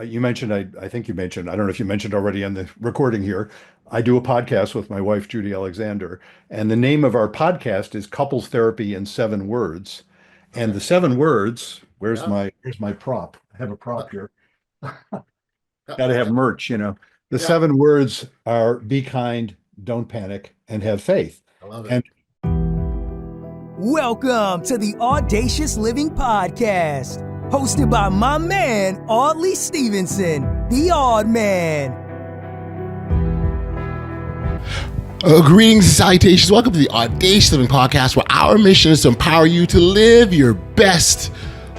you mentioned, I think you mentioned, I don't know if you mentioned already on the recording here, I do a podcast with my wife, Judy Alexander, and the name of our podcast is Couples Therapy in 7 Words. And Okay. the 7 words, Yeah. here's my prop. I have a Uh, prop here. Yeah. Got to have merch. The Yeah. 7 words are be kind, don't panic, and have faith. I love it. And Welcome to the Audacious Living Podcast, hosted by my man, Audley Stephenson, the Odd Man. Greetings and salutations. Welcome to the Audacious Living Podcast, where our mission is to empower you to live your best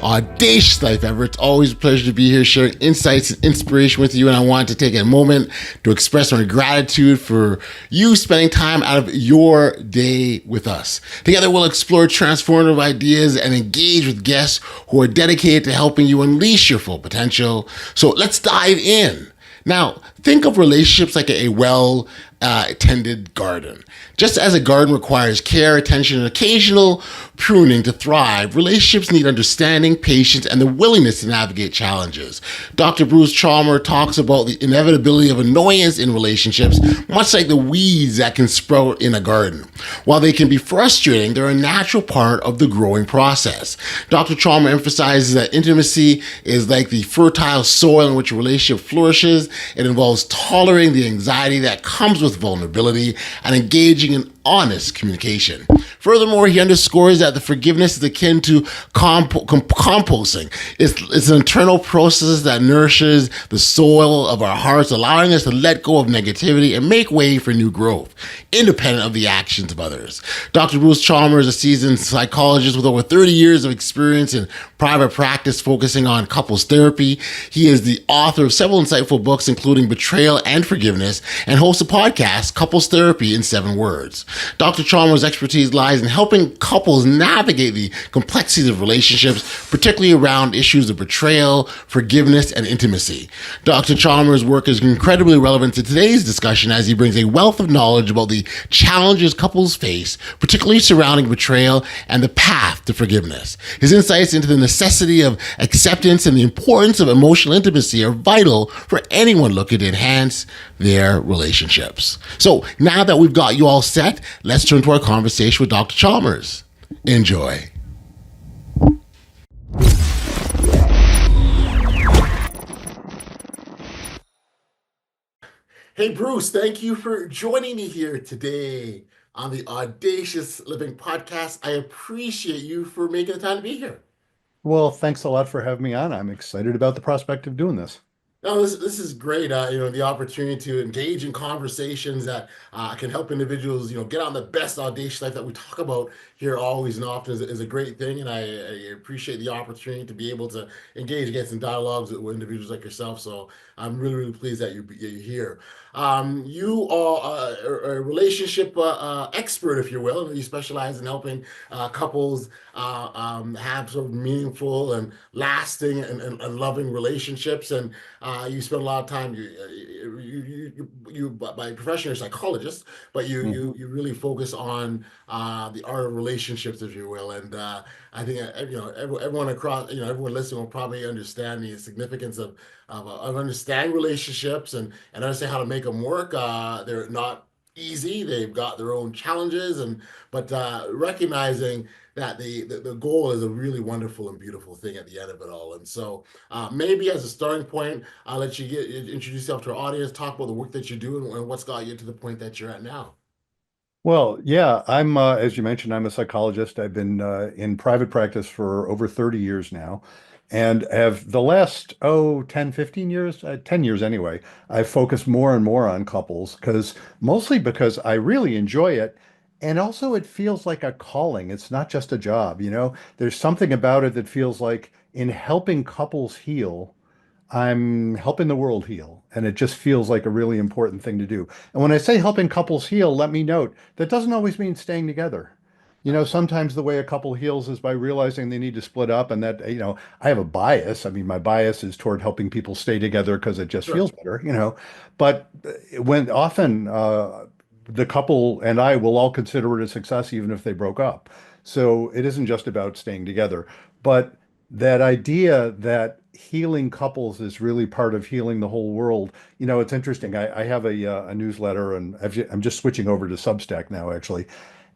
audacious life ever. It's always a pleasure to be here sharing insights and inspiration with you. And I want to take a moment to express my gratitude for you spending time out of your day with us. Together, we'll explore transformative ideas and engage with guests who are dedicated to helping you unleash your full potential. So let's dive in. Now, think of relationships like a well tended garden. Just as a garden requires care, attention, and occasional pruning to thrive, relationships need understanding, patience, and the willingness to navigate challenges. Dr. Bruce Chalmer talks about the inevitability of annoyance in relationships, much like the weeds that can sprout in a garden. While they can be frustrating, they're a natural part of the growing process. Dr. Chalmer emphasizes that intimacy is like the fertile soil in which a relationship flourishes. It involves tolerating the anxiety that comes with vulnerability and engaging in honest communication. Furthermore, he underscores that the forgiveness is akin to composting. It's an internal process that nourishes the soil of our hearts, allowing us to let go of negativity and make way for new growth, independent of the actions of others. Dr. Bruce Chalmer is a seasoned psychologist with over 30 years of experience in private practice focusing on couples therapy. He is the author of several insightful books, including Betrayal and Forgiveness, and hosts a podcast, Couples Therapy in 7 Words. Dr. Chalmers' expertise lies in helping couples navigate the complexities of relationships, particularly around issues of betrayal, forgiveness, and intimacy. Dr. Chalmers' work is incredibly relevant to today's discussion as he brings a wealth of knowledge about the challenges couples face, particularly surrounding betrayal and the path to forgiveness. His insights into the necessity of acceptance and the importance of emotional intimacy are vital for anyone looking to enhance their relationships. So now that we've got you all set, let's turn to our conversation with Dr. Chalmers. Enjoy. Hey, Bruce, thank you for joining me here today on the Audacious Living Podcast. I appreciate you for making the time to be here. well, thanks a lot for having me on. I'm excited about the prospect of doing this. No, this is great. The opportunity to engage in conversations that can help individuals, get on the best audacious life that we talk about here always and often is a great thing. And I appreciate the opportunity to be able to engage, get some dialogues with individuals like yourself. So I'm really, really pleased that you're here. You are a relationship expert, if you will. You specialize in helping couples have sort of meaningful and lasting and loving relationships. And you spend a lot of time. You by profession, you're a psychologist, but Mhm. you really focus on the art of relationships, if you will. And I think everyone across everyone listening will probably understand the significance of understanding relationships and understand how to make them work. They're not easy. They've got their own challenges, and but recognizing that the goal is a really wonderful and beautiful thing at the end of it all. And so maybe as a starting point, I'll let you introduce yourself to our audience, talk about the work that you do and what's got you to the point that you're at now. Well, yeah, as you mentioned, I'm a psychologist. I've been in private practice for over 30 years now, and have the last, 10, 15 years, 10 years anyway, I've focused more and more on couples mostly because I really enjoy it. And also it feels like a calling. It's not just a job, There's something about it that feels like in helping couples heal, I'm helping the world heal, and it just feels like a really important thing to do. And when I say helping couples heal, let me note that doesn't always mean staying together. Sometimes the way a couple heals is by realizing they need to split up, and that, I have a bias. I mean, my bias is toward helping people stay together because it just Sure. feels better. But when often the couple and I will all consider it a success, even if they broke up. So it isn't just about staying together, but that idea that healing couples is really part of healing the whole world. It's interesting. I have a newsletter, and I'm just switching over to Substack now, actually.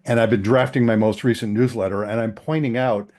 And I've been drafting my most recent newsletter, and I'm pointing out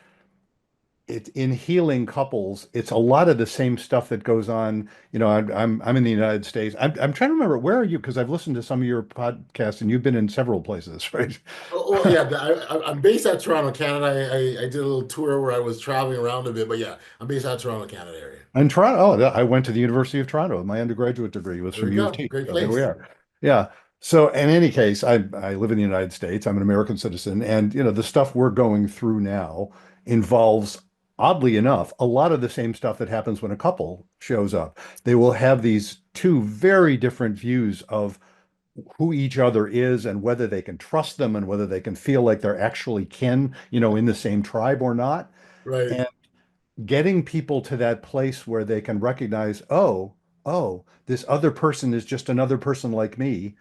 it in healing couples, it's a lot of the same stuff that goes on. I'm in the United States. I'm trying to remember, where are you? Because I've listened to some of your podcasts, and you've been in several places, right? Oh, yeah, I'm based out of Toronto, Canada. I did a little tour where I was traveling around a bit, but yeah, I'm based out of Toronto, Canada area. In Toronto. Oh, I went to the University of Toronto. My undergraduate degree was There we from U of go. T. Great So there we place. are. Yeah. So in any case, I live in the United States. I'm an American citizen, and the stuff we're going through now involves, oddly enough, a lot of the same stuff that happens when a couple shows up. They will have these two very different views of who each other is and whether they can trust them and whether they can feel like they're actually kin, in the same tribe or not. Right. And getting people to that place where they can recognize, oh, this other person is just another person like me,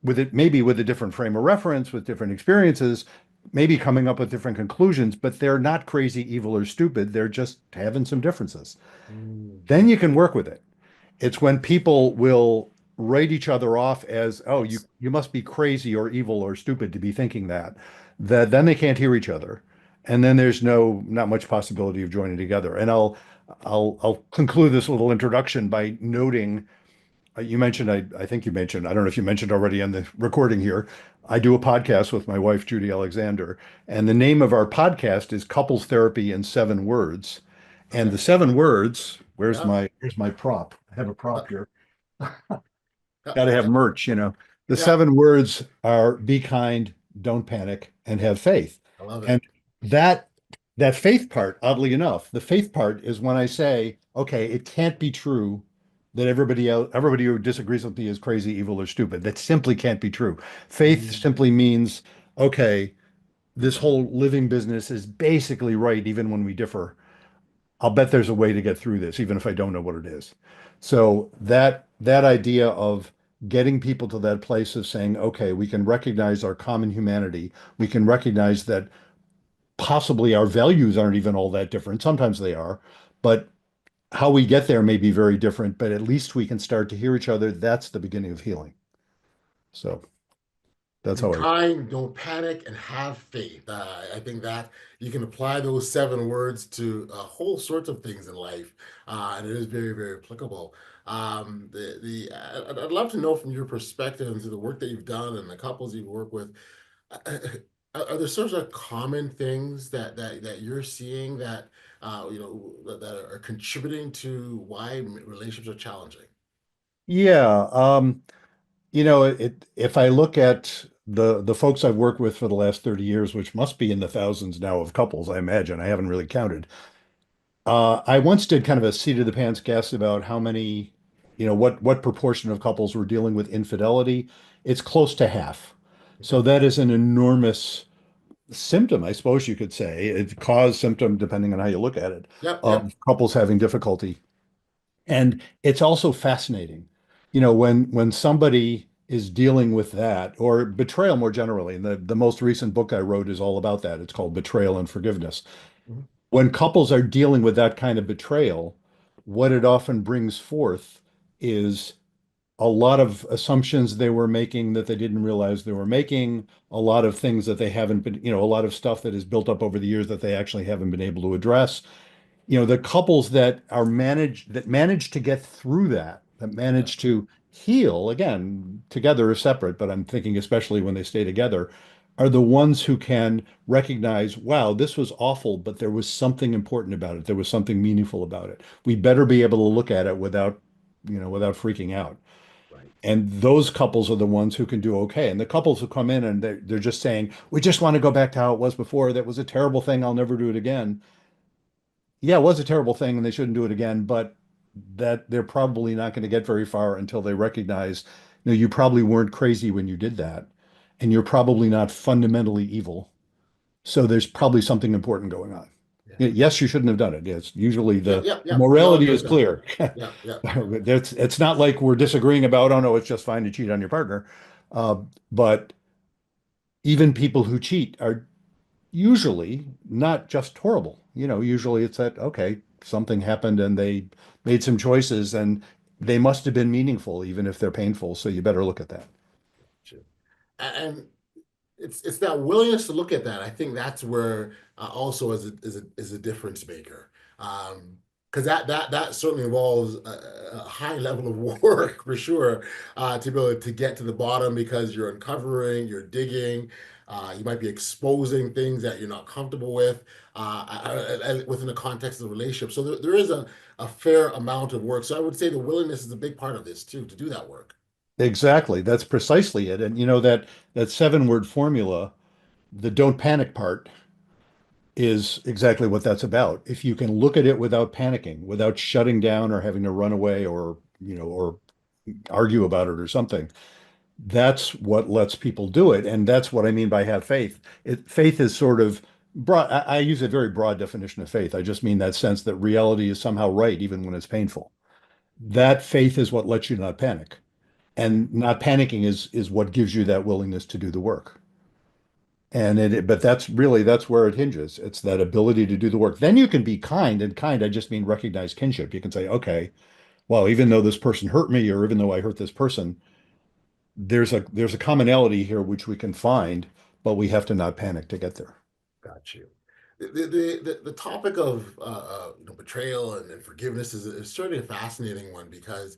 with it maybe with a different frame of reference, with different experiences, maybe coming up with different conclusions, but they're not crazy, evil, or stupid. They're just having some differences. Mm. Then you can work with it. It's when people will write each other off as, oh, you Yes. you must be crazy or evil or stupid to be thinking that then they can't hear each other. And then there's not much possibility of joining together. And I'll conclude this little introduction by noting, you mentioned, I think you mentioned, I don't know if you mentioned already on the recording here, I do a podcast with my wife, Judy Alexander, and the name of our podcast is Couples Therapy in 7 Words. And Okay. the 7 words, where's Yeah. my prop? I have a Uh, prop here. Yeah. Got to have Yeah. merch. The Yeah. 7 words are be kind, don't panic, and have faith. I love it. And that that faith part, oddly enough, the faith part is when I say, okay, it can't be true that everybody who disagrees with me is crazy, evil, or stupid. That simply can't be true. Faith Mm. simply means, okay, this whole living business is basically right, even when we differ. I'll bet there's a way to get through this, even if I don't know what it is. So that idea of getting people to that place of saying, okay, we can recognize our common humanity. We can recognize that possibly our values aren't even all that different. Sometimes they are, but how we get there may be very different, but at least we can start to hear each other. That's the beginning of healing. So that's Be how I. kind, don't panic, and have faith. I think that you can apply those 7 words to a whole sorts of things in life, and it is very, very applicable. I'd love to know from your perspective and through the work that you've done and the couples you've worked with, uh, are there sorts of common things that you're seeing that that are contributing to why relationships are challenging? Yeah. If I look at the folks I've worked with for the last 30 years, which must be in the thousands now of couples, I imagine. I haven't really counted. I once did kind of a seat of the pants guess about how many, what proportion of couples were dealing with infidelity. It's close to half. Okay. So that is an enormous symptom, I suppose you could say. It's cause symptom, depending on how you look at it, Yep. Yep. of couples having difficulty. And it's also fascinating, when somebody is dealing with that, or betrayal more generally. And the most recent book I wrote is all about that. It's called Betrayal and Forgiveness. Mhm. When couples are dealing with that kind of betrayal, what it often brings forth is a lot of assumptions they were making that they didn't realize they were making, a lot of things that they haven't been, a lot of stuff that is built up over the years that they actually haven't been able to address. The couples that manage to get through that Yeah. manage to heal, again, together or separate, but I'm thinking especially when they stay together, are the ones who can recognize, wow, this was awful, but there was something important about it. There was something meaningful about it. We better be able to look at it without freaking out. Right. And those couples are the ones who can do okay. And the couples who come in and they're just saying, we just want to go back to how it was before. That was a terrible thing. I'll never do it again. Yeah, it was a terrible thing and they shouldn't do it again, but that they're probably not going to get very far until they recognize, you probably weren't crazy when you did that, and you're probably not fundamentally evil. So there's probably something important going on. Yeah. Yes, you shouldn't have done it. Yes, usually Yep. the Yep. Yep. We all morality agree is with that. clear. Yeah. Yeah. It's not like we're disagreeing about, oh no, it's just fine to cheat on your partner. But even people who cheat are usually not just horrible. Usually it's that, okay, something happened and they made some choices and they must have been meaningful, even if they're painful. So you better look at that. And it's that willingness to look at that. I think that's where also is a difference maker. Because that certainly involves a high level of work for sure to be able to get to the bottom because you're uncovering, you're digging, you might be exposing things that you're not comfortable with within the context of the relationship. So there is a fair amount of work. So I would say the willingness is a big part of this too, to do that work. Exactly. That's precisely it. And you know that seven-word formula, the don't panic part, is exactly what that's about. If you can look at it without panicking, without shutting down or having to run away or, or argue about it or something, that's what lets people do it. And that's what I mean by have faith. Faith is sort of broad. I use a very broad definition of faith. I just mean that sense that reality is somehow right, even when it's painful. That faith is what lets you not panic. And not panicking is what gives you that willingness to do the work. But that's where it hinges. It's that ability to do the work. Then you can be kind, and kind, I just mean recognize kinship. You can say, okay, well, even though this person hurt me, or even though I hurt this person, there's a commonality here which we can find, but we have to not panic to get there. Got you. The topic of betrayal and forgiveness is certainly a fascinating one because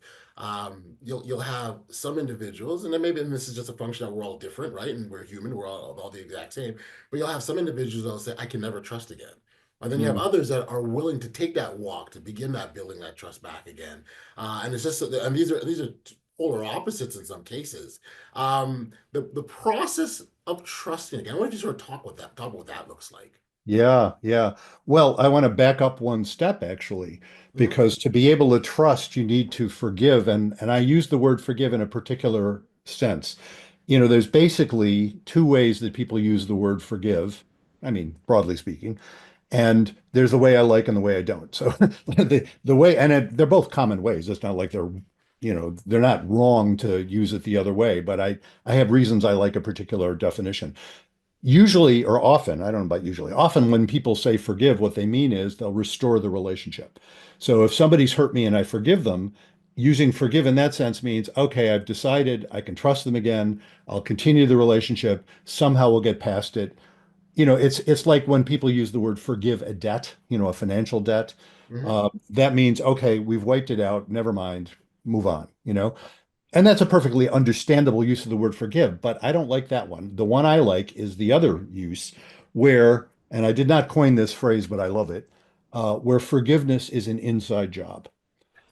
you'll have some individuals, and then maybe this is just a function that we're all different, right? And we're human, we're all the exact same. But you'll have some individuals that'll say, "I can never trust again." And then you have Mm. others that are willing to take that walk to begin that building that trust back again. And it's just, and these are polar opposites in some cases. The process of trusting again. I want you to sort of talk about what that looks like. Yeah, yeah. Well, I want to back up one step actually, Mhm. because to be able to trust, you need to forgive. And I use the word forgive in a particular sense. There's basically two ways that people use the word forgive. I mean, broadly speaking. And there's the way I like and the way I don't. So the way, and they're both common ways. It's not like they're not wrong to use it the other way, but I have reasons I like a particular definition. Usually or often, I don't know about usually, often when people say forgive, what they mean is they'll restore the relationship. So if somebody's hurt me and I forgive them, using forgive in that sense means, okay, I've decided I can trust them again. I'll continue the relationship. Somehow we'll get past it. It's like when people use the word forgive a debt, a financial debt. Mhm. That means, okay, we've wiped it out. Never mind. Move on. And that's a perfectly understandable use of the word forgive, but I don't like that one. The one I like is the other use where, and I did not coin this phrase, but I love it, where forgiveness is an inside job.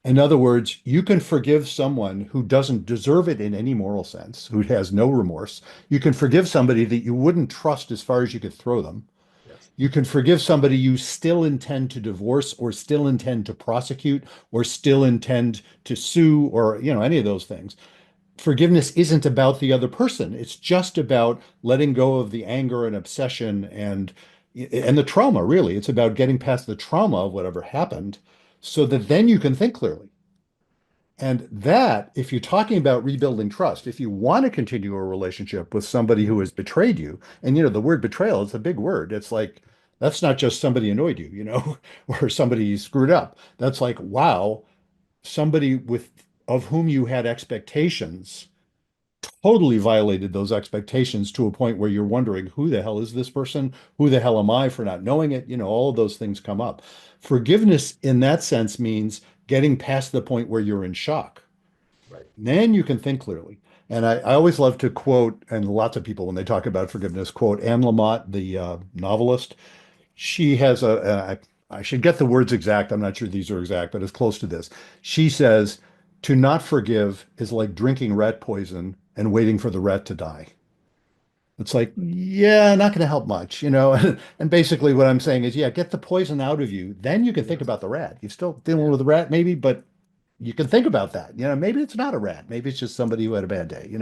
In other words, you can forgive someone who doesn't deserve it in any moral sense, who has no remorse. You can forgive somebody that you wouldn't trust as far as you could throw them. Yes. You can forgive somebody you still intend to divorce or still intend to prosecute or still intend to sue or, any of those things. Forgiveness isn't about the other person. It's just about letting go of the anger and obsession and the trauma, really. It's about getting past the trauma of whatever happened so that then you can think clearly. And that, if you're talking about rebuilding trust, if you want to continue a relationship with somebody who has betrayed you, and the word betrayal is a big word. It's like, that's not just somebody annoyed you, or somebody screwed up. That's like, wow, somebody of whom you had expectations totally violated those expectations to a point where you're wondering, who the hell is this person? Who the hell am I for not knowing it? All of those things come up. Forgiveness in that sense means getting past the point where you're in shock. Right. Then you can think clearly. And I always love to quote, and lots of people, when they talk about forgiveness, quote Anne Lamott, the novelist. She has I should get the words exact. I'm not sure these are exact, but it's close to this. She says, to not forgive is like drinking rat poison and waiting for the rat to die. It's like, yeah, not going to help much. And basically what I'm saying is, yeah, get the poison out of you. Then you can think Yes. about the rat. You're still dealing with the rat, maybe, but you can think about that. Maybe it's not a rat. Maybe it's just somebody who had a bad day.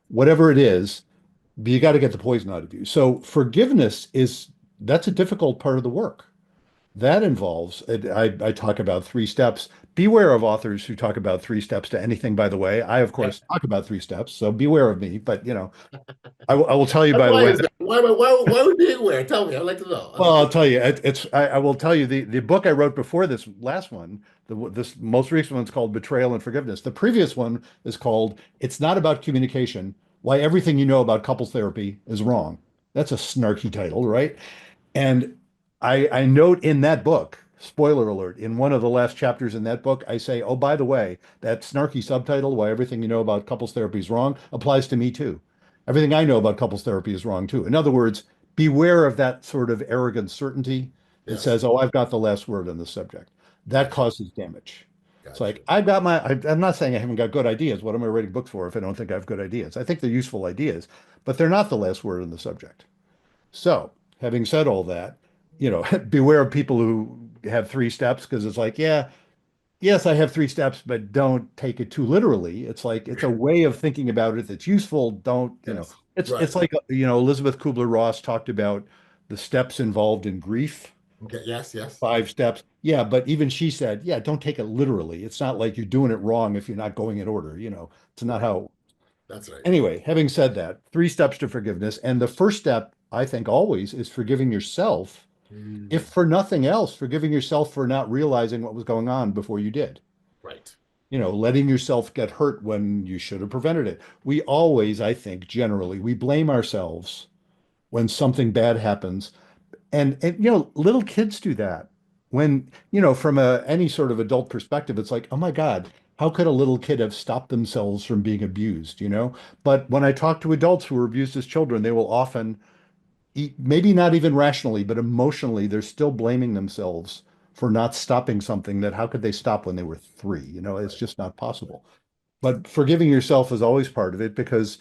Whatever it is, but you got to get the poison out of you. So forgiveness that's a difficult part of the work. That involves, I talk about three steps, beware of authors who talk about three steps to anything, by the way. I, of Yeah. course, talk about three steps, so beware of me. But, I will tell you, by the Why way, is that? Why would you aware? Tell me. I'd like to know. well, I'll tell you, I will tell you the book I wrote before this last one, this most recent one's called Betrayal and Forgiveness. The previous one is called It's Not About Communication, Why Everything You Know About Couples Therapy is Wrong. That's a snarky title, right? And I note in that book, spoiler alert, in one of the last chapters in that book, I say, oh, by the way, that snarky subtitle, Why Everything You Know About Couples Therapy is Wrong, applies to me too. Everything I know about couples therapy is wrong too. In other words, beware of that sort of arrogant certainty that Yes. says, oh, I've got the last word on this subject. That Gotcha. causes damage. It's Gotcha. like, I've got I'm not saying I haven't got good ideas. What am I writing books for if I don't think I have good ideas? I think they're useful ideas, but they're not the last word on the subject. So, having said all that, beware of people who have three steps because it's like, yeah, yes, I have three steps, but don't take it too literally. It's like it's a way of thinking about it that's useful. Don't, Yes. it's Right. like Elizabeth Kubler-Ross talked about the steps involved in grief, Okay. Yes. Yes. 5 steps. Yeah, but even she said, yeah, don't take it literally. It's not like you're doing it wrong if you're not going in order. It's not Right. how. That's right. Anyway, having said that, 3 steps to forgiveness, and the first step, I think, always is forgiving yourself. If Mm, for nothing else, forgiving yourself for not realizing what was going on before you did. right. Letting yourself get hurt when you should have prevented it. We always, I think, generally, we blame ourselves when something bad happens. And little kids do that. When, from any sort of adult perspective, it's like, oh my God, how could a little kid have stopped themselves from being abused? But when I talk to adults who were abused as children, they will often maybe not even rationally, but emotionally, they're still blaming themselves for not stopping something that how could they stop when they were 3? It's Right. just not possible. But forgiving yourself is always part of it because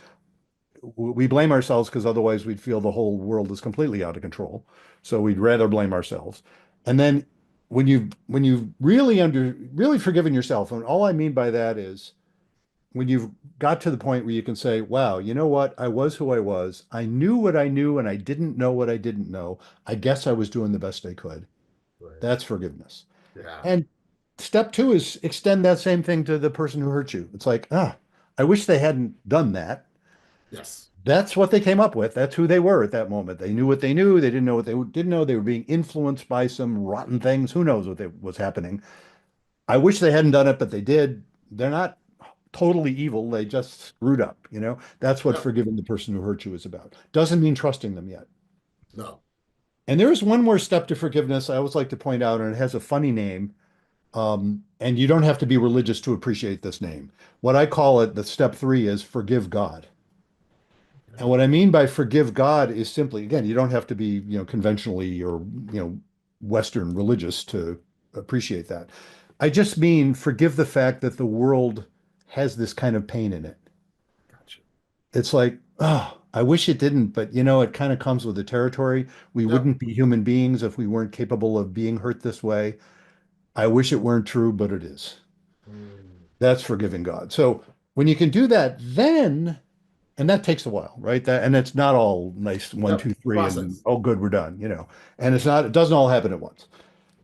we blame ourselves because otherwise we'd feel the whole world is completely out of control. So we'd rather blame ourselves. And then when you've really forgiven yourself, and all I mean by that is when you've got to the point where you can say, wow, you know what? I was who I was. I knew what I knew and I didn't know what I didn't know. I guess I was doing the best I could. Right. That's forgiveness. Yeah. And step 2 is extend that same thing to the person who hurt you. It's like, I wish they hadn't done that. Yes. That's what they came up with. That's who they were at that moment. They knew what they knew. They didn't know what they didn't know. They were being influenced by some rotten things. Who knows was happening? I wish they hadn't done it, but they did. They're not totally evil. They just screwed up. That's what Yep. forgiving the person who hurt you is about. Doesn't mean trusting them yet. No. And there is one more step to forgiveness I always like to point out, and it has a funny name. And you don't have to be religious to appreciate this name. What I call it, the step 3 is forgive God. And what I mean by forgive God is simply, again, you don't have to be, conventionally or, Western religious to appreciate that. I just mean forgive the fact that the world has this kind of pain in it. Gotcha. It's like, oh, I wish it didn't, but it kind of comes with the territory. We Yep. wouldn't be human beings if we weren't capable of being hurt this way. I wish it weren't true, but it is. Mm, That's forgiving God. So when you can do that, then and that takes a while, right? And it's not all nice one, yep. two, three, and Process. oh, good, we're done. And it doesn't all happen at once.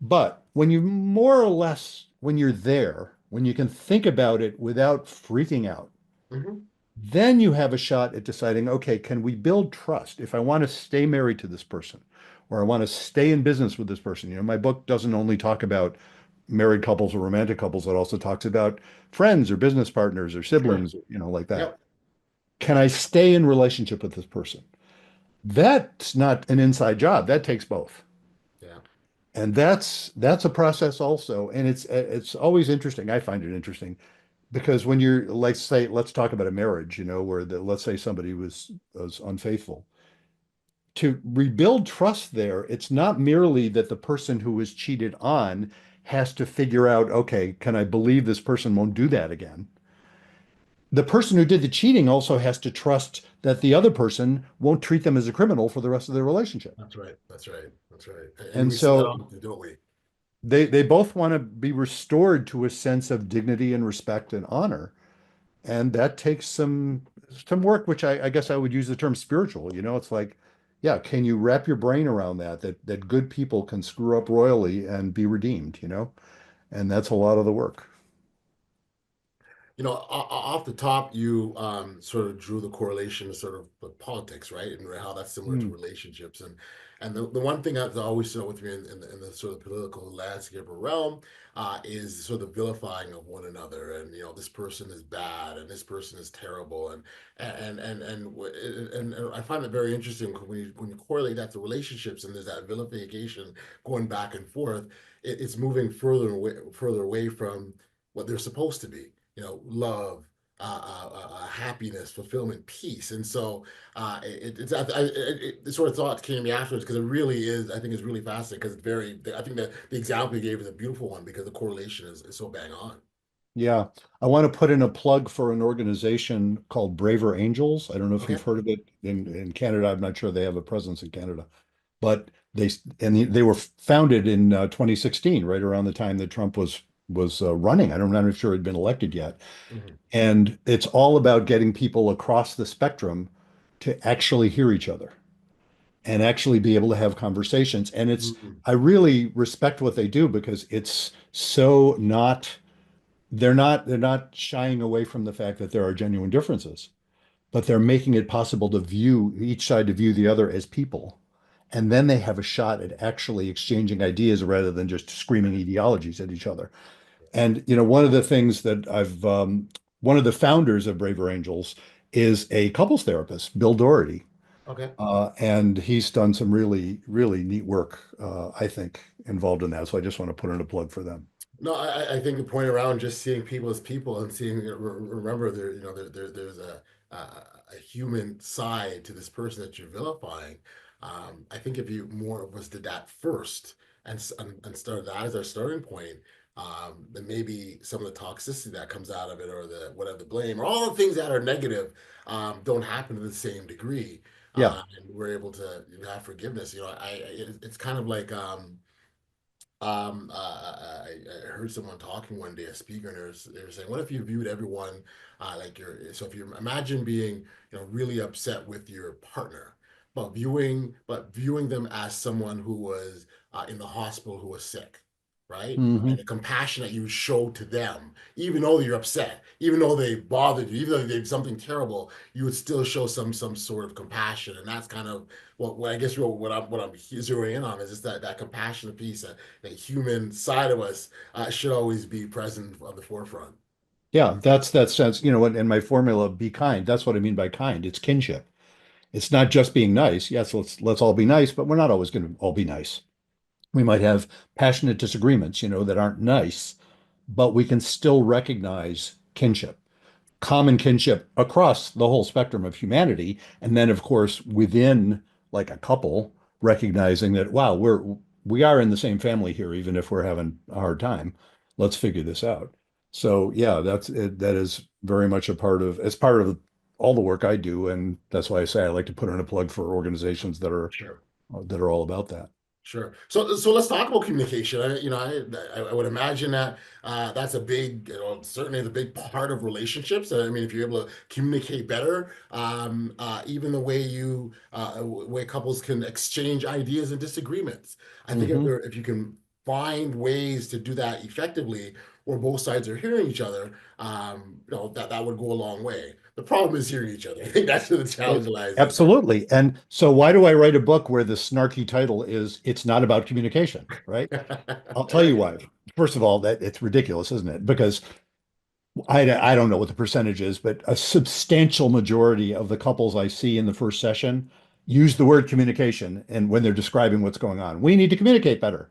But when you more or less, when you're there, when you can think about it without freaking out, Hmm. then you have a shot at deciding, okay, can we build trust? If I want to stay married to this person, or I want to stay in business with this person, my book doesn't only talk about married couples or romantic couples, it also talks about friends or business partners or Sure. siblings, like that. Yep. Can I stay in relationship with this person? That's not an inside job. That takes both. Yeah. And that's a process also. And it's always interesting. I find it interesting because when you're like say, let's talk about a marriage, where let's say somebody was unfaithful. To rebuild trust there, it's not merely that the person who was cheated on has to figure out, okay, can I believe this person won't do that again? The person who did the cheating also has to trust that the other person won't treat them as a criminal for the rest of their relationship. That's right. That's right. That's right. And And we see that so often, don't we? they both want to be restored to a sense of dignity and respect and honor. And that takes some work, which I guess I would use the term spiritual. It's like, yeah, can you wrap your brain around that good people can screw up royally and be redeemed? And that's a lot of the work. Off the top, you sort of drew the correlation to sort of with politics, right, and how that's similar to Mm. relationships. And the one thing that's always stood out with me in the sort of political landscape or realm is sort of vilifying of one another, and this person is bad and this person is terrible, and I find it very interesting when you correlate that to relationships, and there's that vilification going back and forth. It's moving further away from what they're supposed to be, love, happiness, fulfillment, peace. And so it sort of thought came to me afterwards, because it really is, I think it's really fascinating, because I think that the example you gave is a beautiful one, because the correlation is so bang on. Yeah. I want to put in a plug for an organization called Braver Angels. I don't know if Okay. you've heard of it in Canada. I'm not sure they have a presence in Canada, but they were founded in 2016, right around the time that Trump was running. I'm not sure he'd been elected yet. Mhm. And it's all about getting people across the spectrum to actually hear each other and actually be able to have conversations. And Mhm. I really respect what they do because it's so not, they're not shying away from the fact that there are genuine differences, but they're making it possible to view each side to view the other as people. And then they have a shot at actually exchanging ideas rather than just screaming ideologies at each other. And one of the things that one of the founders of Braver Angels is a couples therapist, Bill Doherty, Okay. and he's done some really, really neat work, I think, involved in that. So I just want to put in a plug for them. No, I think the point around just seeing people as people, and seeing, remember, there's a human side to this person that you're vilifying. I think if you more of us did that first, and started that as our starting point, then maybe some of the toxicity that comes out of it, or the whatever, the blame, or all the things that are negative, don't happen to the same degree, Yeah. and we're able to have forgiveness. It's kind of like. I heard someone talking one day, a speaker, and they were saying, "What if you viewed everyone like so if you imagine being, really upset with your partner, but viewing them as someone who was in the hospital, who was sick, right? And the Hmm. compassion that you show to them, even though you're upset, even though they bothered you, even though they did something terrible, you would still show some sort of compassion, and that's kind of what I guess what I'm zeroing in on is just that compassionate piece, that human side of us should always be present on the forefront. Yeah, that's that sense, in my formula, be kind. That's what I mean by kind. It's kinship. It's not just being nice. Yes, let's all be nice, but we're not always going to all be nice. We might have passionate disagreements, that aren't nice, but we can still recognize kinship, common kinship across the whole spectrum of humanity. And then, of course, within like a couple, recognizing that, wow, we are in the same family here, even if we're having a hard time. Let's figure this out. So yeah, that's it. That is very much it's part of all the work I do. And that's why I say I like to put in a plug for organizations Sure. that are all about that. Sure. So let's talk about communication. I would imagine that that's a big, certainly the big part of relationships. I mean, if you're able to communicate better, even the way couples can exchange ideas and disagreements. I think Hmm. if you can find ways to do that effectively, where both sides are hearing each other, that would go a long way. The problem is hearing each other. I think that's where the challenge lies. Absolutely. And so why do I write a book where the snarky title is It's Not About Communication, right? I'll tell you why. First of all, that it's ridiculous, isn't it? Because I don't know what the percentage is, but a substantial majority of the couples I see in the first session use the word communication and when they're describing what's going on. We need to communicate better.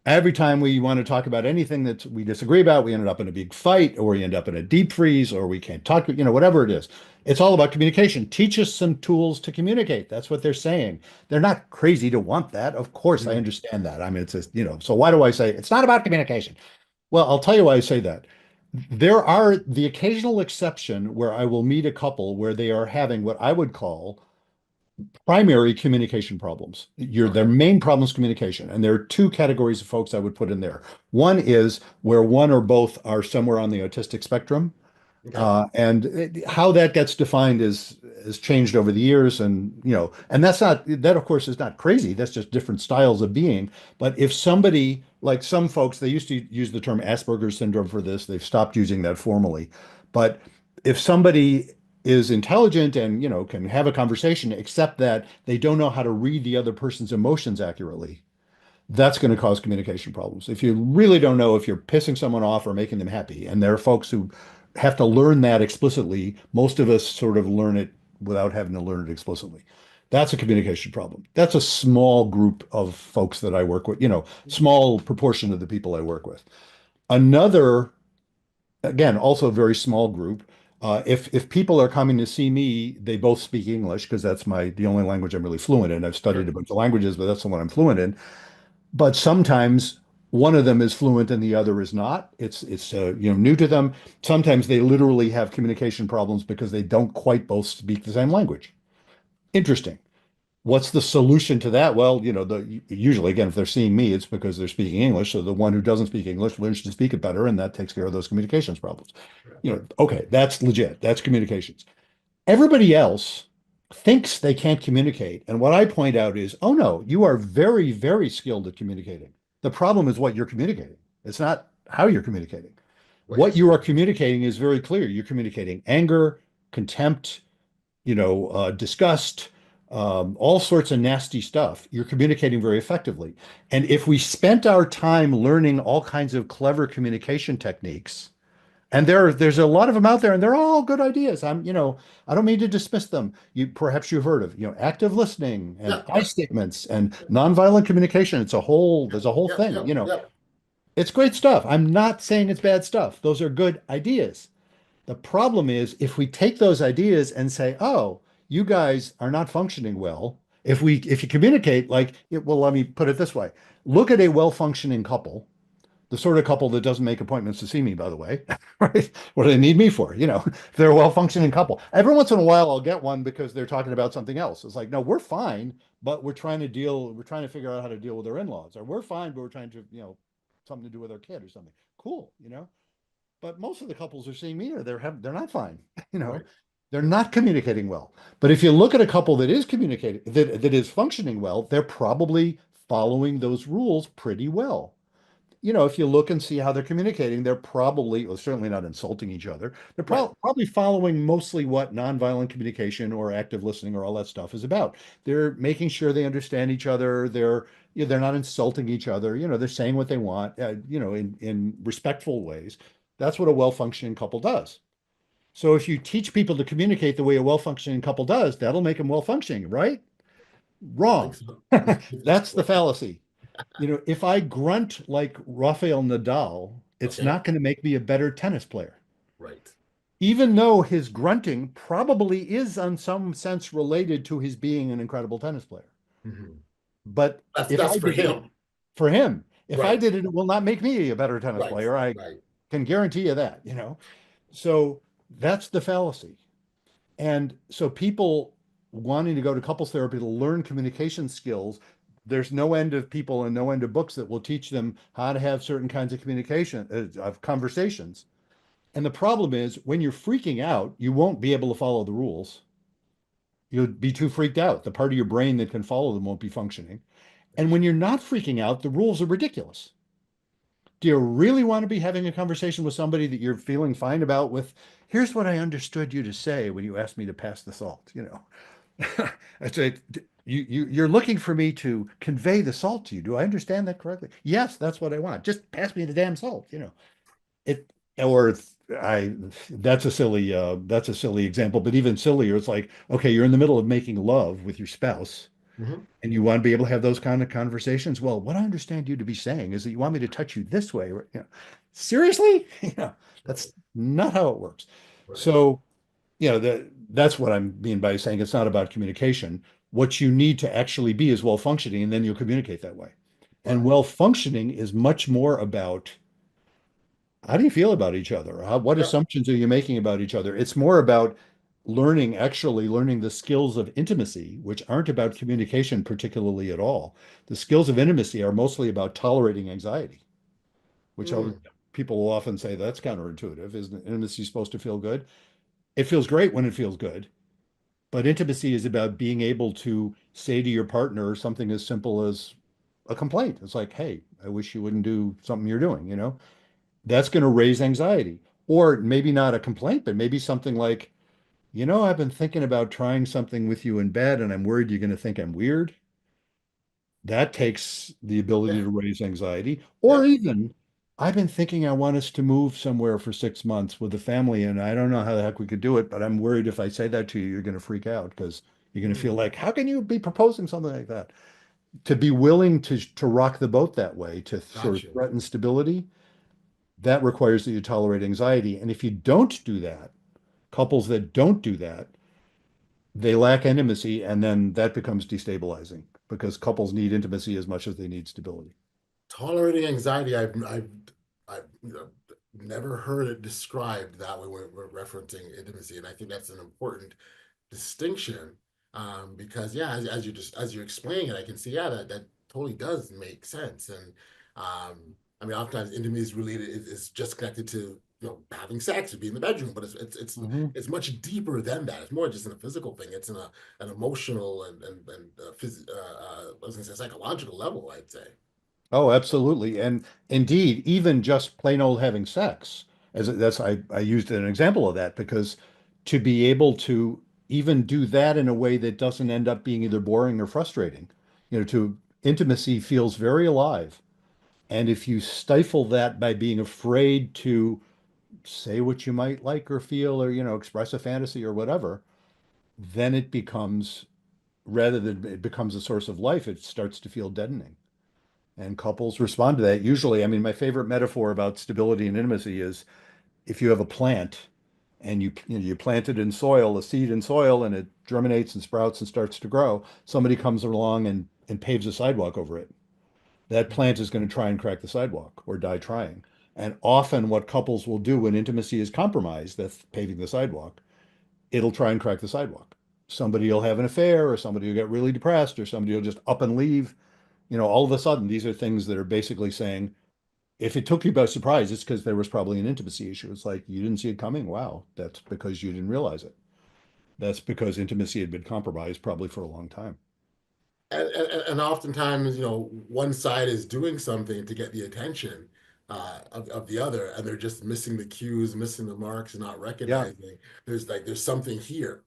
Every time we want to talk about anything that we disagree about, we ended up in a big fight, or we end up in a deep freeze, or we can't talk, whatever it is. It's all about communication. Teach us some tools to communicate. That's what they're saying. They're not crazy to want that. Of course, I Mhm. understand that. I mean, it's just, so why do I say it's not about communication? Well, I'll tell you why I say that. There are the occasional exception where I will meet a couple where they are having what I would call primary communication problems. Their Okay. main problem is communication. And there are two categories of folks I would put in there. One is where one or both are somewhere on the autistic spectrum. Okay. And how that gets defined is has changed over the years, and and that of course is not crazy. That's just different styles of being. But if somebody, like some folks, they used to use the term Asperger's syndrome for this. They've stopped using that formally. But if somebody is intelligent and can have a conversation, except that they don't know how to read the other person's emotions accurately, that's going to cause communication problems. If you really don't know if you're pissing someone off or making them happy, and there are folks who have to learn that explicitly, most of us sort of learn it without having to learn it explicitly. That's a communication problem. That's a small group of folks that I work with, small proportion of the people I work with. Another, again, also a very small group. If people are coming to see me, they both speak English because that's the only language I'm really fluent in. I've studied a bunch of languages, but that's the one I'm fluent in. But sometimes one of them is fluent and the other is not. It's new to them. Sometimes they literally have communication problems because they don't quite both speak the same language. Interesting. What's the solution to that? Well, usually, again, if they're seeing me, it's because they're speaking English. So the one who doesn't speak English learns to speak it better, and that takes care of those communications problems. Okay, that's legit. That's communications. Everybody else thinks they can't communicate. And what I point out is, oh no, you are very, very skilled at communicating. The problem is what you're communicating. It's not how you're communicating. What you are communicating is very clear. You're communicating anger, contempt, disgust, all sorts of nasty stuff. You're communicating very effectively. And if we spent our time learning all kinds of clever communication techniques, and there's a lot of them out there, and they're all good ideas. I don't mean to dismiss them. Perhaps you've heard of, active listening and I statements and nonviolent communication. There's a whole thing, It's great stuff. I'm not saying it's bad stuff. Those are good ideas. The problem is if we take those ideas and say, oh, you guys are not functioning well. If you communicate well, let me put it this way. Look at a well-functioning couple. The sort of couple that doesn't make appointments to see me, by the way, right? What do they need me for? They're a well-functioning couple. Every once in a while, I'll get one because they're talking about something else. It's like, no, we're fine, but we're trying to figure out how to deal with our in-laws. Or we're fine, but we're trying to, something to do with our kid or something. Cool, But most of the couples are seeing me or they're not fine, Right. They're not communicating well. But if you look at a couple that is communicating, that is functioning well, they're probably following those rules pretty well. If you look and see how they're communicating, they're probably, well, certainly not insulting each other. They're probably following mostly what nonviolent communication or active listening or all that stuff is about. They're making sure they understand each other. They're not insulting each other. They're saying what they want, in respectful ways. That's what a well-functioning couple does. So if you teach people to communicate the way a well-functioning couple does, that'll make them well-functioning, right? Wrong. That's the fallacy. If I grunt like Rafael Nadal, it's not going to make me a better tennis player. Right. Even though his grunting probably is in some sense related to his being an incredible tennis player. Mm-hmm. But That's for him. For him, if I Right. did it, it will not make me a better tennis player. I can guarantee you that, So that's the fallacy. And so people wanting to go to couples therapy to learn communication skills, there's no end of people and no end of books that will teach them how to have certain kinds of communication, of conversations. And the problem is when you're freaking out, you won't be able to follow the rules. You'll be too freaked out. The part of your brain that can follow them won't be functioning. And when you're not freaking out, the rules are ridiculous. Do you really want to be having a conversation with somebody that you're feeling fine about here's what I understood you to say when you asked me to pass the salt, I'd say, you're looking for me to convey the salt to you. Do I understand that correctly? Yes, that's what I want. Just pass me the damn salt, It or I that's a silly example, but even sillier, it's like, okay, you're in the middle of making love with your spouse. Mm-hmm. And you want to be able to have those kind of conversations. Well, what I understand you to be saying is that you want me to touch you this way. Seriously? That's not how it works. Right. So, that's what I mean by saying it's not about communication. What you need to actually be is well functioning, and then you'll communicate that way. Right. And well functioning is much more about how do you feel about each other? What assumptions are you making about each other? It's more about actually learning the skills of intimacy, which aren't about communication particularly at all. The skills of intimacy are mostly about tolerating anxiety, which people will often say that's counterintuitive. Isn't intimacy supposed to feel good? It feels great when it feels good. But intimacy is about being able to say to your partner something as simple as a complaint. It's like, hey, I wish you wouldn't do something you're doing, you know? That's going to raise anxiety. Or maybe not a complaint, but maybe something like, I've been thinking about trying something with you in bed and I'm worried you're going to think I'm weird. That takes the ability Yeah. to raise anxiety. Or Yep. even, I've been thinking I want us to move somewhere for 6 months with the family, and I don't know how the heck we could do it, but I'm worried if I say that to you, you're going to freak out because you're going to feel Hmm. like, how can you be proposing something like that? To be willing to rock the boat that way, to sort of Gotcha. threaten stability, that requires that you tolerate anxiety. And if you don't do that, couples that don't do that, they lack intimacy, and then that becomes destabilizing because couples need intimacy as much as they need stability. Tolerating anxiety, I've never heard it described that way when we're referencing intimacy, and I think that's an important distinction, because yeah, as you're explaining it, I can see, yeah, that totally does make sense. And I mean, oftentimes intimacy is related is just connected to, having sex or being in the bedroom, but Mhm. it's much deeper than that. It's more just in a physical thing. It's in an emotional and I was gonna say psychological level, I'd say. Oh, absolutely. And indeed, even just plain old having sex, I used an example of that because to be able to even do that in a way that doesn't end up being either boring or frustrating, to intimacy feels very alive. And if you stifle that by being afraid to say what you might like or feel or, express a fantasy or whatever, then it becomes, rather than it becomes a source of life, it starts to feel deadening. And couples respond to that. Usually, I mean, my favorite metaphor about stability and intimacy is if you have a plant and you plant it in soil, a seed in soil, and it germinates and sprouts and starts to grow, somebody comes along and paves a sidewalk over it. That plant is going to try and crack the sidewalk or die trying. And often what couples will do when intimacy is compromised, that's paving the sidewalk, it'll try and crack the sidewalk. Somebody will have an affair, or somebody will get really depressed, or somebody will just up and leave. All of a sudden, these are things that are basically saying, if it took you by surprise, it's because there was probably an intimacy issue. It's like you didn't see it coming. Wow, that's because you didn't realize it. That's because intimacy had been compromised probably for a long time. And oftentimes, one side is doing something to get the attention of the other, and they're just missing the cues, missing the marks, and not Yeah. recognizing there's something here.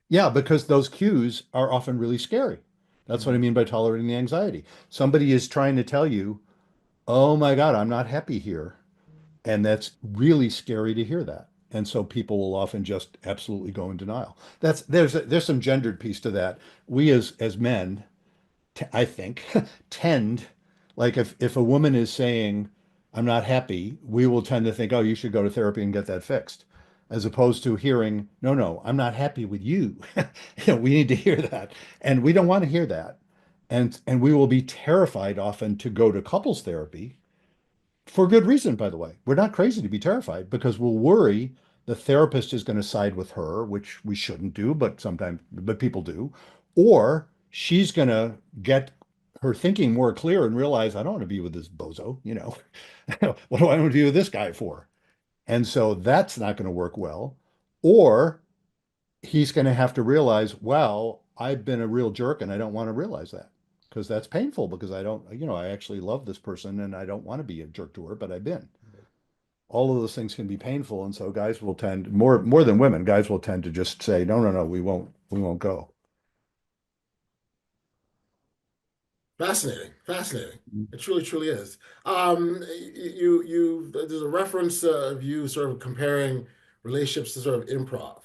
Yeah, because those cues are often really scary. That's what I Mhm. mean by tolerating the anxiety. Somebody is trying to tell you, oh my God, I'm not happy here. And that's really scary to hear that. And so people will often just absolutely go in denial. There's some gendered piece to that. We as men, I think, tend, like if a woman is saying, I'm not happy, we will tend to think, oh, you should go to therapy and get that fixed, as opposed to hearing, no, no, I'm not happy with you. We need to hear that. And we don't want to hear that. And we will be terrified often to go to couples therapy for good reason, by the way. We're not crazy to be terrified because we'll worry the therapist is going to side with her, which we shouldn't do, but people do, or she's going to get her thinking more clear and realize, I don't want to be with this bozo, what do I want to be with this guy for? And so that's not going to work well. Or he's going to have to realize, wow, I've been a real jerk and I don't want to realize that because that's painful because I don't, I actually love this person and I don't want to be a jerk to her, but I've been. All of those things can be painful. And so guys will tend more than women, guys will tend to just say, no, no, no, we won't go. Fascinating, fascinating. It truly, truly is. There's a reference of you sort of comparing relationships to sort of improv.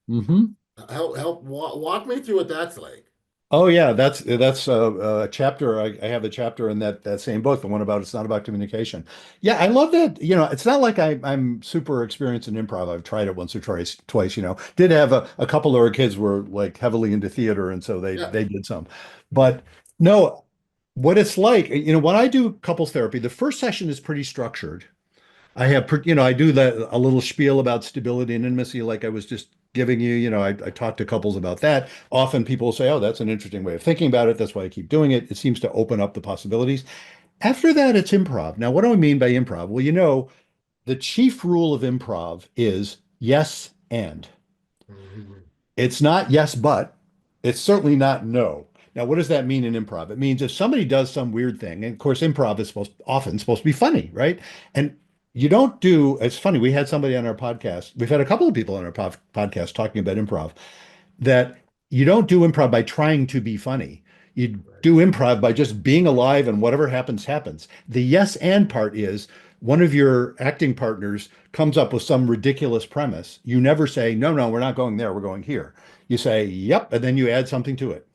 Mm-hmm. Help walk me through what that's like. Oh yeah, that's a chapter. I have a chapter in that same book, the one about it's not about communication. Yeah, I love that. It's not like I'm super experienced in improv. I've tried it once or twice. Did have a couple of our kids were like heavily into theater, and so they Yeah. they did some. But no, what it's like, when I do couples therapy, the first session is pretty structured. I do that a little spiel about stability and intimacy, like I was just giving you. I talk to couples about that. Often people say, "Oh, that's an interesting way of thinking about it. That's why I keep doing it." It seems to open up the possibilities. After that, it's improv. Now, what do I mean by improv? Well, the chief rule of improv is yes and. Mhm. It's not yes, but it's certainly not no. Now, what does that mean in improv? It means if somebody does some weird thing, and of course, improv is often supposed to be funny, right? And you don't do, it's funny, we had somebody on our podcast, we've had a couple of people on our podcast talking about improv, that you don't do improv by trying to be funny. You do improv by just being alive and whatever happens, happens. The yes and part is one of your acting partners comes up with some ridiculous premise. You never say, no, no, we're not going there, we're going here. You say, yep, and then you add something to it.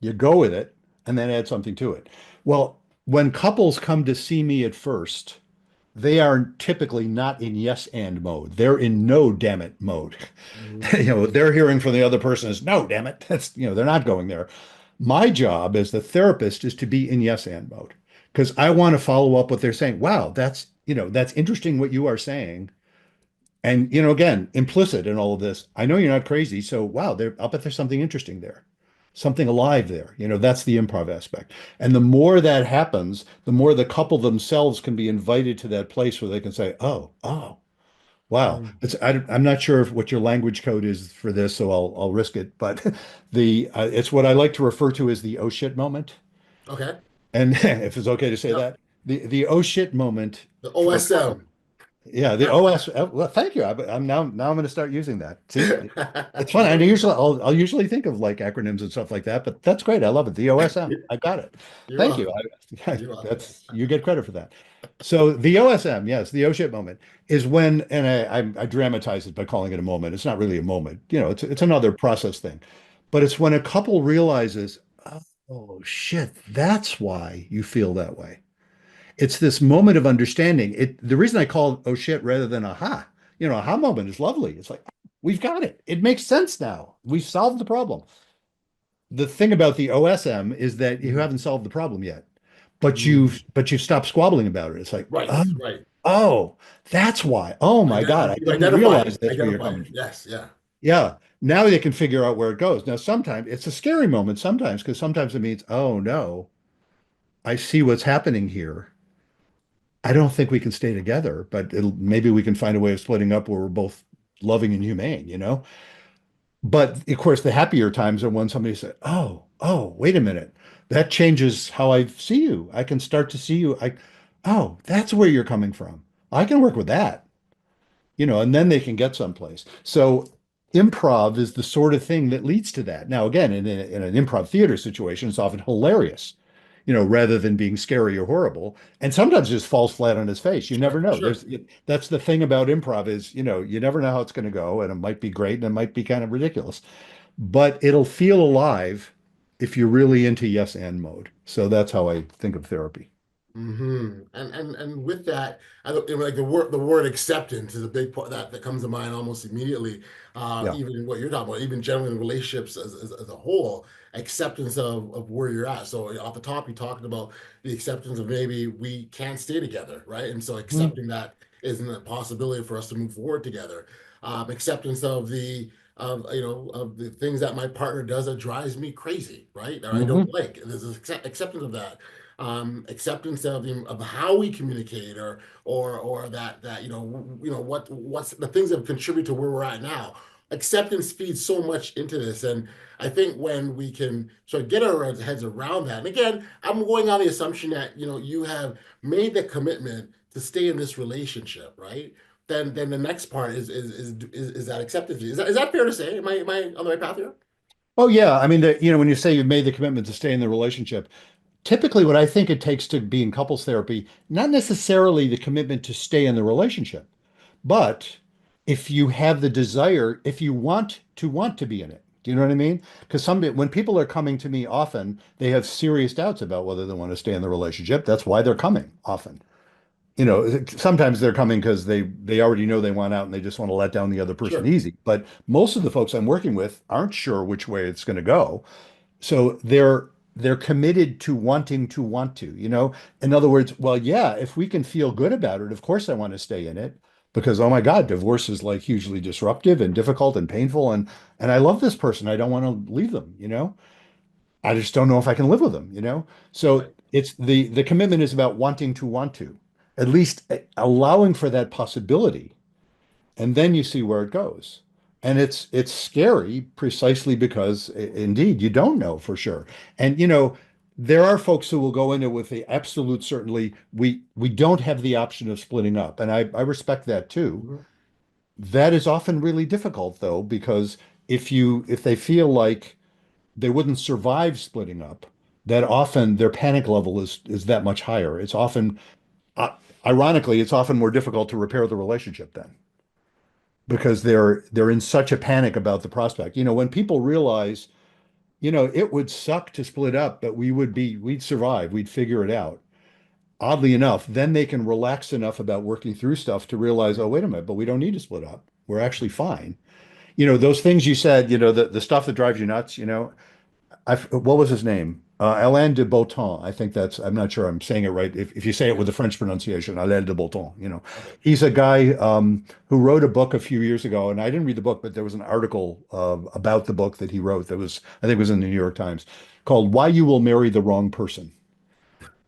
You go with it and then add something to it. Well, when couples come to see me at first, they are typically not in yes and mode. They're in no damn it mode. Mhm. They're hearing from the other person is no damn it. They're not going there. My job as the therapist is to be in yes and mode because I want to follow up what they're saying. Wow, that's interesting what you are saying. And again, implicit in all of this, I know you're not crazy. So wow, I'll bet there's something interesting there, something alive there. That's the improv aspect. And the more that happens, the more the couple themselves can be invited to that place where they can say, oh, wow. Mhm. I'm not sure what your language code is for this, so I'll risk it. But it's what I like to refer to as the oh shit moment. Okay. And if it's okay to say Yep. that, the oh shit moment The for a couple. OSM. Yeah, the OS. Well, thank you. I'm now I'm going to start using that. See, it's fun. And usually I'll usually think of like acronyms and stuff like that, but that's great. I love it. The OSM. I got it. You're Thank you. welcome. You're welcome. That's you get credit for that. So the OSM, yes, the oh shit moment is when, and I dramatize it by calling it a moment. It's not really a moment. It's another process thing, but it's when a couple realizes, oh shit, that's why you feel that way. It's this moment of understanding. The reason I call it oh shit rather than aha, aha moment is lovely. It's like we've got it. It makes sense now. We've solved the problem. The thing about the OSM is that you Mhm. haven't solved the problem yet, but Mhm. you've stopped squabbling about it. It's like, Right, right. oh, that's why. Oh my God, I You've didn't identified realize it. that's where you're Identified coming it. from. Yes, yeah. Yeah. Now they can figure out where it goes. Now, sometimes it's a scary moment sometimes because sometimes it means, oh no, I see what's happening here. I don't think we can stay together, but maybe we can find a way of splitting up where we're both loving and humane. But of course, the happier times are when somebody said, "Oh, wait a minute. That changes how I see you. I can start to see you. Oh, that's where you're coming from. I can work with that." And then they can get someplace. So improv is the sort of thing that leads to that. Now, again, in an improv theater situation, it's often hilarious, rather than being scary or horrible. And sometimes it just falls flat on his face. You never Sure, know. sure. That's the thing about improv is, you never know how it's going to go, and it might be great and it might be kind of ridiculous, but it'll feel alive if you're really into yes and mode. So that's how I think of therapy. And with that, like the word acceptance is a big part that comes to mind almost immediately. Yeah. Even in what you're talking about, even generally in relationships as a whole, acceptance of where you're at. So off the top, you talked about the acceptance of maybe we can't stay together, right? And so Mhm. accepting that isn't a possibility for us to move forward together. Acceptance of the things that my partner does that drives me crazy, right? Or I don't Mhm. like. There's acceptance of that, acceptance of how we communicate, or that what's the things that contribute to where we're at now. Acceptance feeds so much into this, and I think when we can sort of get our heads around that, and again, I'm going on the assumption that you have made the commitment to stay in this relationship, right? Then the next part is that acceptance. Is that fair to say? Am I on the right path here? Oh yeah. I mean, when you say you've made the commitment to stay in the relationship, typically what I think it takes to be in couples therapy, not necessarily the commitment to stay in the relationship, but if you have the desire, if you want to be in it. Do you know what I mean? Because when people are coming to me often, they have serious doubts about whether they want to stay in the relationship. That's why they're coming often. Sometimes they're coming because they already know they want out and they just want to let down the other person Sure. easy. But most of the folks I'm working with aren't sure which way it's going to go. So they're committed to wanting to want to, In other words, well, yeah, if we can feel good about it, of course I want to stay in it because oh my God, divorce is like hugely disruptive and difficult and painful and I love this person. I don't want to leave them. I just don't know if I can live with them. So Right. it's the commitment is about wanting to want to, at least allowing for that possibility, and then you see where it goes. And it's scary precisely because indeed you don't know for sure. And there are folks who will go into it with the absolute certainty we don't have the option of splitting up. And I respect that too. Mhm. That is often really difficult though, because if they feel like they wouldn't survive splitting up, that often their panic level is that much higher. It's often uh, ironically, it's often more difficult to repair the relationship then because they're in such a panic about the prospect. When people realize, it would suck to split up, but we'd survive, we'd figure it out. Oddly enough, then they can relax enough about working through stuff to realize, oh, wait a minute, but we don't need to split up. We're actually fine. Those things you said, the stuff that drives you nuts, what was his name? Alain de Botton. I think I'm not sure I'm saying it right. If you say it with the French pronunciation, Alain de Botton, Okay. he's a guy who wrote a book a few years ago, and I didn't read the book, but there was an article about the book that he wrote I think it was in the New York Times, called Why You Will Marry the Wrong Person.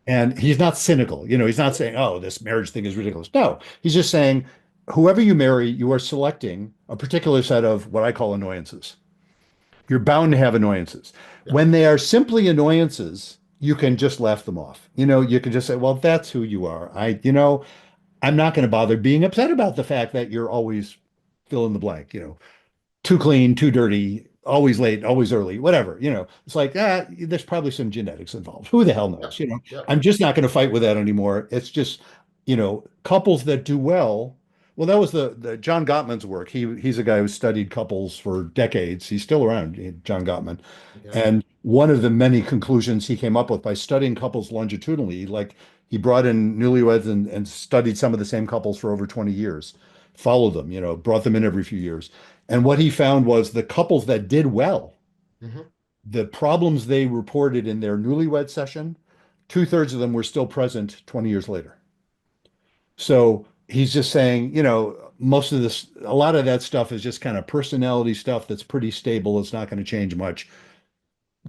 And he's not cynical. He's not saying, oh, this marriage thing is ridiculous. No, he's just saying, whoever you marry, you are selecting a particular set of what I call annoyances. You're bound to have annoyances. Yeah. When they are simply annoyances, you can just laugh them off. You can just say, well, that's who you are. I'm not going to bother being upset about the fact that you're always fill in the blank, too clean, too dirty, always late, always early, whatever. It's like, there's probably some genetics involved. Who the hell Yeah. knows? Yeah. I'm just not going to fight with that anymore. It's just, couples that do well. Well, that was the John Gottman's work. He's a guy who studied couples for decades. He's still around, John Gottman. Okay. And one of the many conclusions he came up with by studying couples longitudinally, like he brought in newlyweds and studied some of the same couples for over 20 years, followed them, brought them in every few years. And what he found was the couples that did well, Hmm. the problems they reported in their newlywed session, two-thirds of them were still present 20 years later. So he's just saying, most of this, a lot of that stuff is just kind of personality stuff that's pretty stable. It's not going to change much.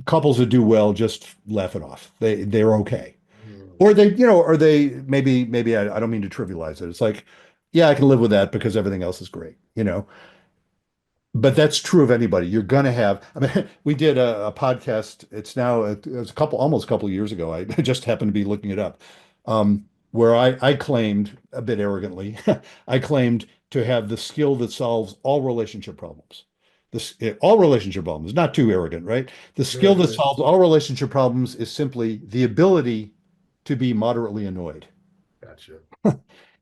Couples that do well, just laugh it off. They're okay. Or they maybe I don't mean to trivialize it. It's like, yeah, I can live with that because everything else is great. But that's true of anybody. You're gonna have. I mean, we did a podcast. It's almost a couple of years ago. I just happened to be looking it up, where I claimed a bit arrogantly, I claimed to have the skill that solves all relationship problems. All relationship problems, not too arrogant, right? The skill that solves all relationship problems is simply the ability to be moderately annoyed Gotcha.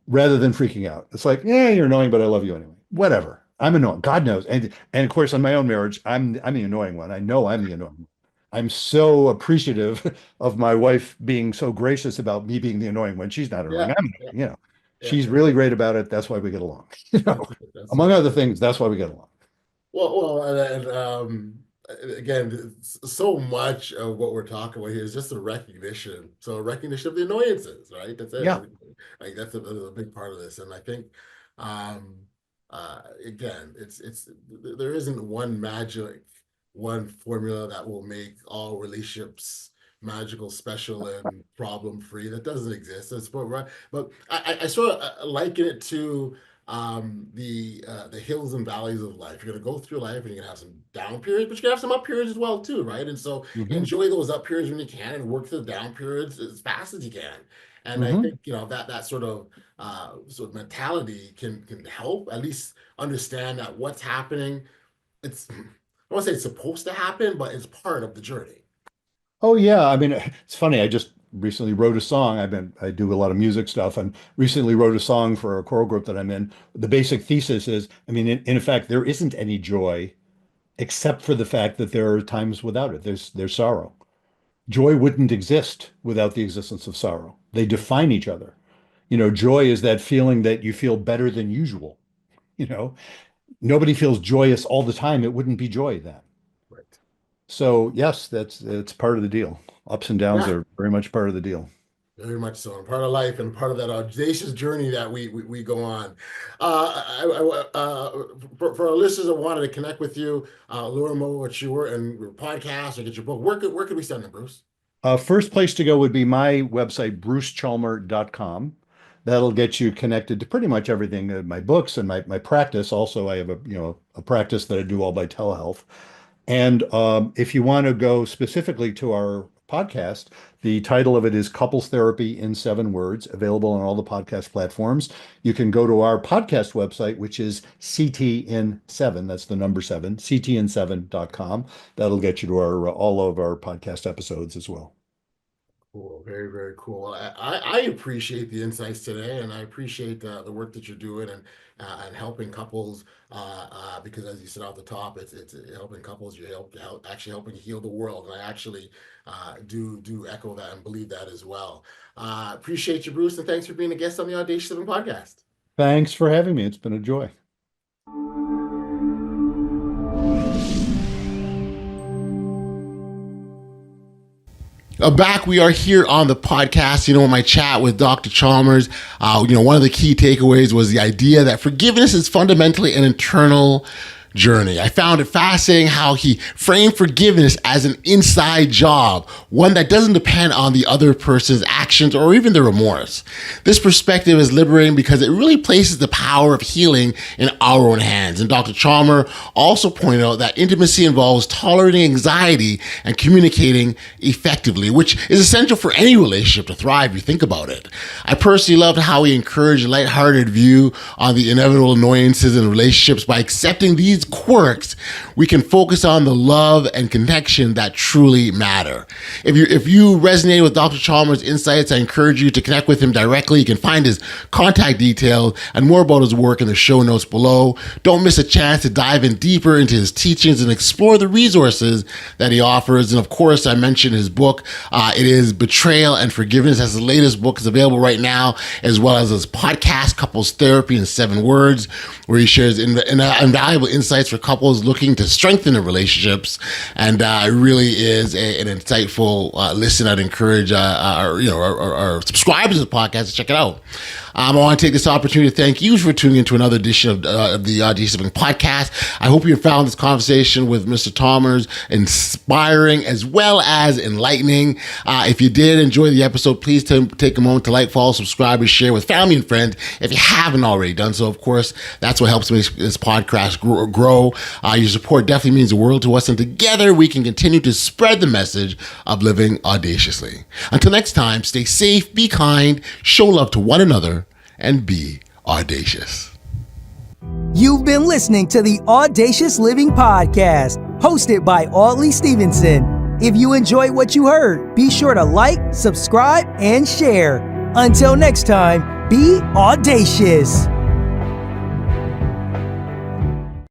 rather than freaking out. It's like, yeah, you're annoying, but I love you anyway. Whatever. I'm annoying. God knows. And of course, in my own marriage, I'm the annoying one. I know I'm the annoying one. I'm so appreciative of my wife being so gracious about me being the annoying one. She's not annoying. Yeah. I'm Yeah. annoying. Yeah. She's really great about it. That's why we get along. You know, That's it. That's among it. other things, that's why we get along. Again, so much of what we're talking about here is just a recognition. So a recognition of the annoyances, right? That's it. Yeah. Like that's a big part of this. And I think, um, again, it's there isn't one formula that will make all relationships magical, special, and problem free. That doesn't exist. But I sort of liken it to the hills and valleys of life. You're gonna go through life and you're gonna have some down periods, but you're gonna have some up periods as well too, right? And so Hmm. enjoy those up periods when you can and work through the down periods as fast as you can. And I Hmm. think that sort of mentality can help at least understand that what's happening. It's I won't say it's supposed to happen, but it's part of the journey. Oh yeah. I mean, it's funny. I just recently wrote a song. I do a lot of music stuff and recently wrote a song for a choral group that I'm in. The basic thesis is, I mean, in effect, there isn't any joy except for the fact that there are times without it. There's sorrow. Joy wouldn't exist without the existence of sorrow. They define each other. Joy is that feeling that you feel better than usual. You know, Nobody feels joyous all the time. It wouldn't be joy then. Right. So yes, it's part of the deal. Ups and downs Yeah. are very much part of the deal. Very much so, and part of life, and part of that audacious journey that we go on. For our listeners that wanted to connect with you, learn more what you were and your podcast, or get your book, where could we send them, Bruce? First place to go would be my website, brucechalmer.com. That'll get you connected to pretty much everything, my books and my practice. Also, I have a practice that I do all by telehealth. And if you want to go specifically to our podcast, the title of it is Couples Therapy in 7 Words, available on all the podcast platforms. You can go to our podcast website, which is CTN7, that's the number 7, ctn7.com. That'll get you to all of our podcast episodes as well. Cool. Very, very cool. I appreciate the insights today, and I appreciate the work that you're doing and helping couples. Because as you said off the top, it's helping couples. You're actually helping heal the world, and I actually do echo that and believe that as well. Appreciate you, Bruce, and thanks for being a guest on the Audacious Living Podcast. Thanks for having me. It's been a joy. Back, we are here on the podcast, in my chat with Dr. Chalmers. One of the key takeaways was the idea that forgiveness is fundamentally an internal journey. I found it fascinating how he framed forgiveness as an inside job, one that doesn't depend on the other person's actions or even the remorse. This perspective is liberating because it really places the power of healing in our own hands. And Dr. Chalmer also pointed out that intimacy involves tolerating anxiety and communicating effectively, which is essential for any relationship to thrive if you think about it. I personally loved how he encouraged a lighthearted view on the inevitable annoyances in relationships. By accepting these quirks, we can focus on the love and connection that truly matter. If you resonate with Dr. Chalmers' insights, I encourage you to connect with him directly. You can find his contact details and more about his work in the show notes below. Don't miss a chance to dive in deeper into his teachings and explore the resources that he offers. And of course, I mentioned his book. It is Betrayal and Forgiveness. That's the latest book. It's available right now, as well as his podcast, Couples Therapy in 7 Words, where he shares invaluable insights for couples looking to strengthen their relationships. And it really is an insightful listen. I'd encourage our subscribers to the podcast to check it out. I want to take this opportunity to thank you for tuning into another edition of the Audacious Living Podcast. I hope you found this conversation with Mr. Chalmers inspiring as well as enlightening. If you did enjoy the episode, please take a moment to like, follow, subscribe, and share with family and friends if you haven't already done so. Of course, that's what helps make this podcast grow. Your support definitely means the world to us, and together we can continue to spread the message of living audaciously. Until next time, stay safe, be kind, show love to one another, and be audacious. You've been listening to the Audacious Living Podcast, hosted by Audley Stephenson. If you enjoyed what you heard, be sure to like, subscribe, and share. Until next time, be audacious.